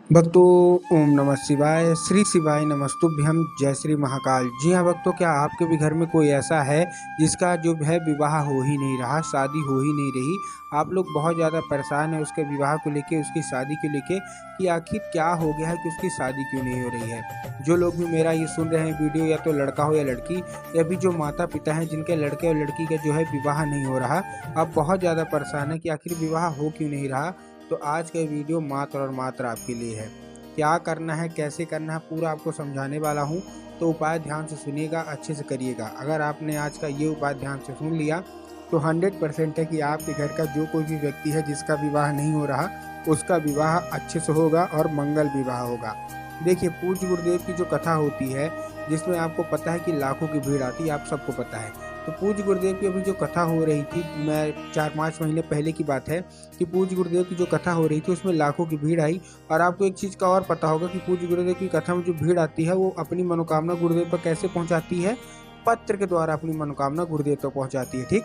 भक्तों, ओम नमः शिवाय। श्री शिवाय नमस्तुभ्यम। जय श्री महाकाल। जी हाँ भक्तों, क्या आपके भी घर में कोई ऐसा है जिसका जो है विवाह हो ही नहीं रहा, शादी हो ही नहीं रही। आप लोग बहुत ज़्यादा परेशान हैं उसके विवाह को लेके, उसकी शादी को लेके कि आखिर क्या हो गया है कि उसकी शादी क्यों नहीं हो रही है। जो लोग भी मेरा ये सुन रहे हैं वीडियो, या तो लड़का हो या लड़की, या भी जो माता पिता हैं जिनके लड़के और लड़की का जो है विवाह नहीं हो रहा, आप बहुत ज़्यादा परेशान हैं कि आखिर विवाह हो क्यों नहीं रहा। तो आज का वीडियो मात्र और मात्र आपके लिए है। क्या करना है, कैसे करना है, पूरा आपको समझाने वाला हूँ। तो उपाय ध्यान से सुनिएगा, अच्छे से करिएगा। अगर आपने आज का ये उपाय ध्यान से सुन लिया तो 100% है कि आपके घर का जो कोई भी व्यक्ति है जिसका विवाह नहीं हो रहा, उसका विवाह अच्छे से होगा और मंगल विवाह होगा। देखिए, पूज्य गुरुदेव की जो कथा होती है, जिसमें आपको पता है कि लाखों की भीड़ आती है, आप सबको पता है। तो पूज्य गुरुदेव की अभी जो कथा हो रही थी, मैं 4-5 महीने पहले की बात है कि पूज्य गुरुदेव की जो कथा हो रही थी उसमें लाखों की भीड़ आई। और आपको एक चीज़ का और पता होगा कि पूज्य गुरुदेव की कथा में जो भीड़ आती है वो अपनी मनोकामना गुरुदेव पर कैसे पहुंचाती है? पत्र के द्वारा अपनी मनोकामना गुरुदेव तक पहुंचाती है। ठीक,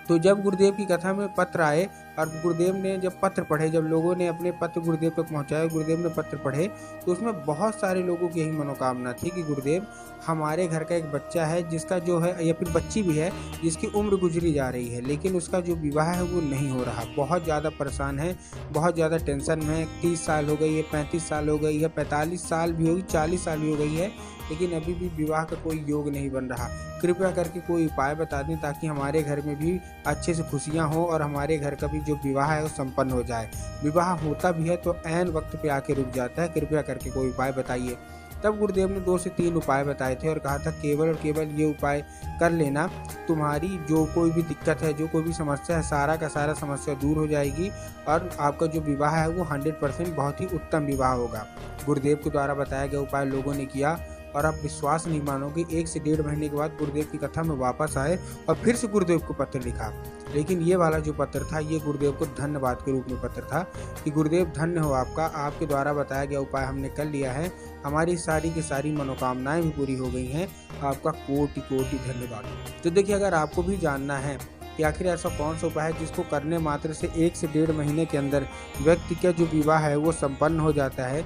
तो जब गुरुदेव की कथा में पत्र आए और गुरुदेव ने जब पत्र पढ़े, जब लोगों ने अपने पत्र गुरुदेव तक पहुंचाए, गुरुदेव ने पत्र पढ़े, तो उसमें बहुत सारे लोगों की यही मनोकामना थी कि गुरुदेव, हमारे घर का एक बच्चा है जिसका जो है, या फिर बच्ची भी है जिसकी उम्र गुजरी जा रही है, लेकिन उसका जो विवाह है वो नहीं हो रहा। बहुत ज़्यादा परेशान है, बहुत ज़्यादा टेंशन में है। 30 साल हो गई है, 35 साल हो गई है, 45 साल भी होगी, 40 साल भी हो गई है, लेकिन अभी भी विवाह का कोई योग नहीं बन रहा। कृपया करके कोई उपाय बता दें ताकि हमारे घर में भी अच्छे से खुशियां हो और हमारे घर का भी जो विवाह है वो संपन्न हो जाए। विवाह होता भी है तो ऐन वक्त पे आके रुक जाता है। कृपया करके कोई उपाय बताइए। तब गुरुदेव ने 2 से 3 उपाय बताए थे और कहा था केवल और केवल ये उपाय कर लेना, तुम्हारी जो कोई भी दिक्कत है, जो कोई भी समस्या है, सारा का सारा समस्या दूर हो जाएगी और आपका जो विवाह है वो 100% बहुत ही उत्तम विवाह होगा। गुरुदेव के द्वारा बताया गया उपाय लोगों ने किया और आप विश्वास नहीं मानोगे, 1 से 1.5 महीने के बाद गुरुदेव की कथा में वापस आए और फिर से गुरुदेव को पत्र लिखा। लेकिन ये वाला जो पत्र था, ये गुरुदेव को धन्यवाद के रूप में पत्र था कि गुरुदेव धन्य हो आपका, आपके द्वारा बताया गया उपाय हमने कर लिया है, हमारी सारी की सारी मनोकामनाएं भी पूरी हो गई हैं, आपका कोटि कोटि धन्यवाद। तो देखिए, अगर आपको भी जानना है कि आखिर ऐसा कौन सा उपाय है जिसको करने मात्र से 1 से 1.5 महीने के अंदर व्यक्ति का जो विवाह है वो संपन्न हो जाता है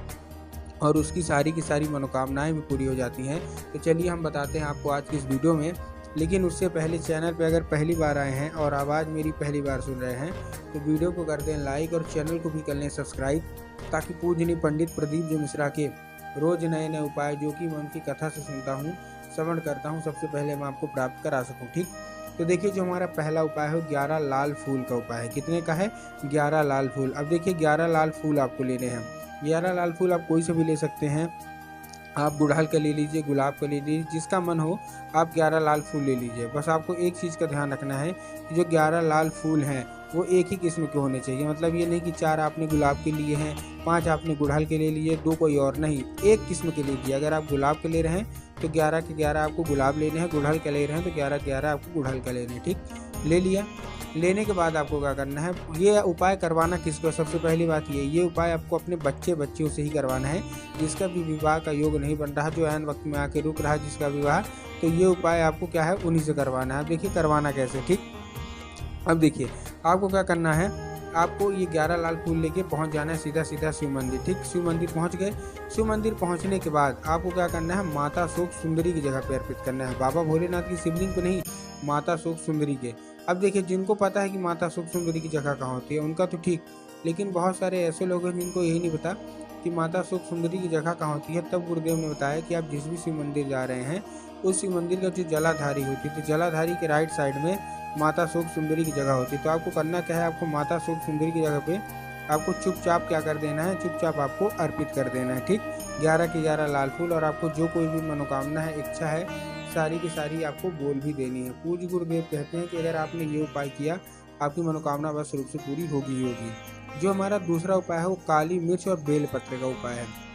और उसकी सारी की सारी मनोकामनाएं भी पूरी हो जाती हैं, तो चलिए हम बताते हैं आपको आज की इस वीडियो में। लेकिन उससे पहले चैनल पर अगर पहली बार आए हैं और आवाज़ मेरी पहली बार सुन रहे हैं तो वीडियो को कर दें लाइक और चैनल को भी कर लें सब्सक्राइब, ताकि पूजनीय पंडित प्रदीप जी मिश्रा के रोज़ नए नए उपाय जो कि मैं उनकी कथा से सुनता हूँ, श्रवण करता हूँ, सबसे पहले मैं आपको प्राप्त करा सकूँ। ठीक, तो देखिए, जो हमारा पहला उपाय है 11 लाल फूल का उपाय है। कितने का है? 11 लाल फूल। अब देखिए, 11 लाल फूल आपको लेने हैं। 11 लाल फूल आप कोई से भी ले सकते हैं, आप गुड़हल का ले लीजिए, गुलाब का ले लीजिए, जिसका मन हो आप 11 लाल फूल ले लीजिए। बस आपको एक चीज़ का ध्यान रखना है कि जो 11 लाल फूल हैं वो एक ही किस्म के होने चाहिए। मतलब ये नहीं कि 4 आपने गुलाब के लिए हैं, 5 आपने गुड़हल के ले लिए, 2 कोई और नहीं, एक किस्म के लीजिए। अगर आप गुलाब के ले रहे हैं तो 11 के 11 आपको गुलाब लेने हैं, गुड़हल के ले रहे हैं तो 11 के 11 आपको गुड़हल का लेने हैं। ठीक, ले लिया। लेने के बाद आपको क्या करना है, ये उपाय करवाना किसको? सबसे पहली बात ये उपाय आपको अपने बच्चियों से ही करवाना है, जिसका भी विवाह का योग नहीं बन रहा, जो ऐन वक्त में आके रुक रहा है जिसका विवाह, तो ये उपाय आपको क्या है, उन्हीं से करवाना है। देखिए करवाना कैसे। ठीक, अब देखिए आपको क्या करना है, आपको ये 11 लाल फूल लेके पहुंच जाना है सीधा सीधा शिव मंदिर। ठीक, शिव मंदिर पहुंच गए। शिव मंदिर पहुंचने के बाद आपको क्या करना है, माता शोक सुंदरी की जगह पे अर्पित करना है। बाबा भोलेनाथ की शिवलिंग पे नहीं, माता शोक सुंदरी के। अब देखिए, जिनको पता है कि माता शोक सुंदरी की जगह कहाँ होती है उनका तो ठीक, लेकिन बहुत सारे ऐसे लोग हैं जिनको यही नहीं पता कि माता शोक सुंदरी की जगह कहाँ होती है। तब गुरुदेव ने बताया कि आप जिस भी शिव मंदिर जा रहे हैं, उस शिव मंदिर का जो जलाधारी होती है, तो जलाधारी के राइट साइड में माता शोक सुंदरी की जगह होती है। तो आपको करना क्या है, आपको माता शोक सुंदरी की जगह पे आपको चुपचाप क्या कर देना है, चुपचाप आपको अर्पित कर देना है। ठीक, 11 के 11 लाल फूल, और आपको जो कोई भी मनोकामना है, इच्छा है, सारी की सारी आपको बोल भी देनी है। पूज्य गुरुदेव कहते हैं कि अगर आपने ये उपाय किया, आपकी मनोकामना बस रूप से पूरी होगी ही होगी। जो हमारा दूसरा उपाय है वो काली मिर्च और बेलपत्र का उपाय है।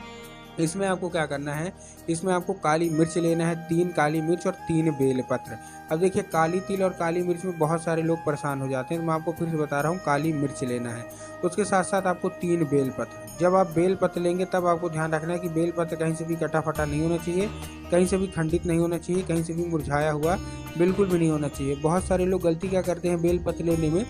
इसमें आपको क्या करना है, इसमें आपको काली मिर्च लेना है, 3 काली मिर्च और 3 बेलपत्र। अब देखिए, काली तिल और काली मिर्च में बहुत सारे लोग परेशान हो जाते हैं, तो मैं आपको फिर से बता रहा हूँ, काली मिर्च लेना है, उसके साथ साथ आपको 3 बेलपत्र। जब आप बेलपत्र लेंगे तब आपको ध्यान रखना है कि बेलपत्र कहीं से भी कटा फटा नहीं होना चाहिए, कहीं से भी खंडित नहीं होना चाहिए, कहीं से भी मुरझाया हुआ बिल्कुल भी नहीं होना चाहिए। बहुत सारे लोग गलती क्या करते हैं बेलपत्र लेने में,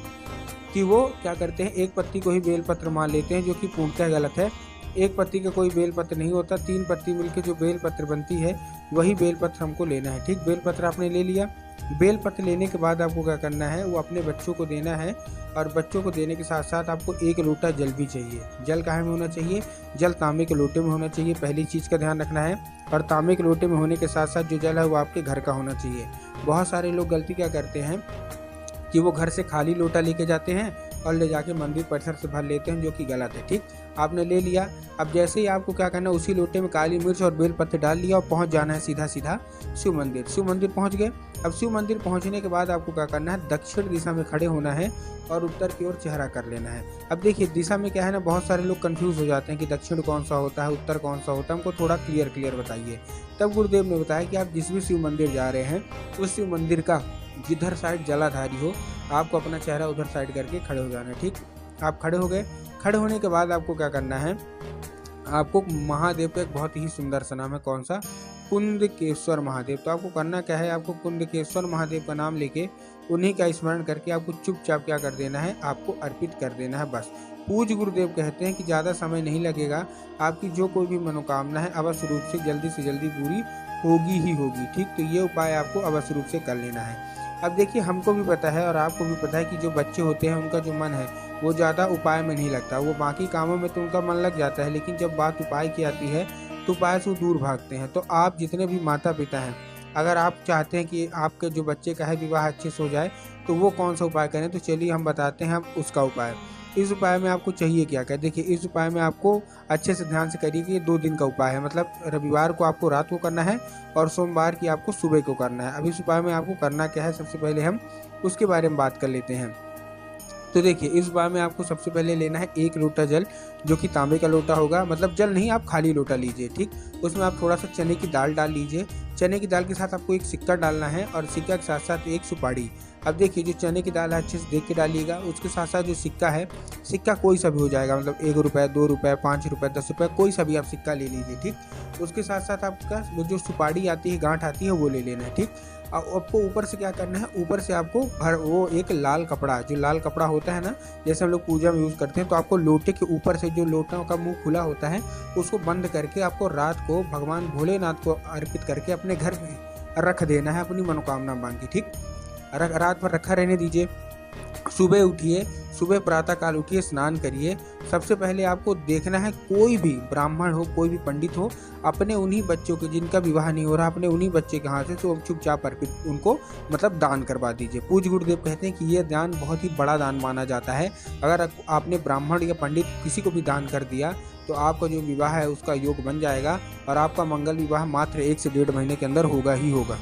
कि वो क्या करते हैं, एक पत्ती को ही बेलपत्र मान लेते हैं, जो कि पूर्णतः गलत है। एक पत्ती का कोई बेलपत्र नहीं होता, 3 पत्ती मिलकर जो बेलपत्र बनती है वही बेलपत्र हमको लेना है। ठीक, बेलपत्र आपने ले लिया। बेलपत्र लेने के बाद आपको क्या करना है, वो अपने बच्चों को देना है। और बच्चों को देने के साथ साथ आपको 1 लोटा जल भी चाहिए। जल कहाँ में होना चाहिए, जल तांबे के लोटे में होना चाहिए, पहली चीज़ का ध्यान रखना है। और तांबे के लोटे में होने के साथ साथ जो जल है वो आपके घर का होना चाहिए। बहुत सारे लोग गलती क्या करते हैं कि वो घर से खाली लोटा लेके जाते हैं और ले जाके मंदिर परिसर से भर लेते हैं, जो कि गलत है। ठीक, आपने ले लिया। अब जैसे ही आपको क्या करना है, उसी लोटे में काली मिर्च और बेलपत्र डाल लिया और पहुंच जाना है सीधा सीधा शिव मंदिर। शिव मंदिर पहुंच गए। अब शिव मंदिर पहुंचने के बाद आपको क्या करना है, दक्षिण दिशा में खड़े होना है और उत्तर की ओर चेहरा कर लेना है। अब देखिए दिशा में क्या है ना, बहुत सारे लोग कंफ्यूज हो जाते हैं कि दक्षिण कौन सा होता है, उत्तर कौन सा होता है। हमको थोड़ा क्लियर बताइए। तब गुरुदेव ने बताया कि आप जिस भी शिव मंदिर जा रहे हैं उस शिव मंदिर का जिधर साइड जलाधारी हो, आपको अपना चेहरा उधर साइड करके खड़े हो जाना है। ठीक, आप खड़े हो गए। खड़े होने के बाद आपको क्या करना है, आपको महादेव का एक बहुत ही सुंदर सा नाम है, कौन सा, कुंदकेश्वर महादेव। तो आपको करना क्या है, आपको कुंदकेश्वर महादेव का नाम लेके उन्हीं का स्मरण करके आपको चुपचाप क्या कर देना है, आपको अर्पित कर देना है बस। पूज्य गुरुदेव कहते हैं कि ज़्यादा समय नहीं लगेगा, आपकी जो कोई भी मनोकामना है अवश्य रूप से जल्दी पूरी होगी ही होगी। ठीक, तो ये उपाय आपको अवश्य रूप से कर लेना है। अब देखिए हमको भी पता है और आपको भी पता है कि जो बच्चे होते हैं उनका जो मन है वो ज़्यादा उपाय में नहीं लगता, वो बाकी कामों में तो उनका मन लग जाता है, लेकिन जब बात उपाय की आती है तो उपाय से वो दूर भागते हैं। तो आप जितने भी माता पिता हैं, अगर आप चाहते हैं कि आपके जो बच्चे का है विवाह अच्छे से हो जाए तो वो कौन सा उपाय करें, तो चलिए हम बताते हैं हम उसका उपाय। इस उपाय में आपको चाहिए क्या क्या, देखिए इस उपाय में आपको अच्छे से ध्यान से करिए कि ये 2 दिन का उपाय है, मतलब रविवार को आपको रात को करना है और सोमवार की आपको सुबह को करना है। अब इस उपाय में आपको करना क्या है, सबसे पहले हम उसके बारे में बात कर लेते हैं। तो देखिए इस उपाय में आपको सबसे पहले लेना है 1 लोटा जल, जो कि तांबे का लोटा होगा, मतलब जल नहीं, आप खाली लोटा लीजिए। ठीक, उसमें आप थोड़ा सा चने की दाल डाल लीजिए। चने की दाल के साथ आपको एक सिक्का डालना है और सिक्का के साथ साथ एक सुपारी। अब देखिए जो चने की दाल है अच्छे से देख के डालिएगा, उसके साथ साथ जो सिक्का है, सिक्का कोई सा भी हो जाएगा, मतलब 1 रुपये, 2 रुपये, 5 रुपये, 10 रुपये, कोई सा भी आप सिक्का ले लीजिए। ठीक, उसके साथ साथ आपका वो जो सुपारी आती है, गांठ आती है, वो ले लेना है। ठीक, आपको ऊपर से क्या करना है, ऊपर से आपको वो एक लाल कपड़ा, जो लाल कपड़ा होता है ना, जैसे हम लोग पूजा में यूज़ करते हैं, तो आपको लोटे के ऊपर से जो लोटा का मुंह खुला होता है उसको बंद करके आपको रात को भगवान भोलेनाथ को अर्पित करके अपने घर में रख देना है, अपनी मनोकामना मांग के। ठीक, रात भर रखा रहने दीजिए। सुबह उठिए, सुबह प्रातः काल उठिए, स्नान करिए। सबसे पहले आपको देखना है कोई भी ब्राह्मण हो, कोई भी पंडित हो, अपने उन्हीं बच्चों के जिनका विवाह नहीं हो रहा, अपने उन्हीं बच्चे के हाथ से तो चुपचाप अर्पित उनको मतलब दान करवा दीजिए। पूज्य गुरुदेव कहते हैं कि यह दान बहुत ही बड़ा दान माना जाता है। अगर आपने ब्राह्मण या पंडित किसी को भी दान कर दिया तो आपका जो विवाह है उसका योग बन जाएगा और आपका मंगल विवाह मात्र 1 से 1.5 महीने के अंदर होगा ही होगा।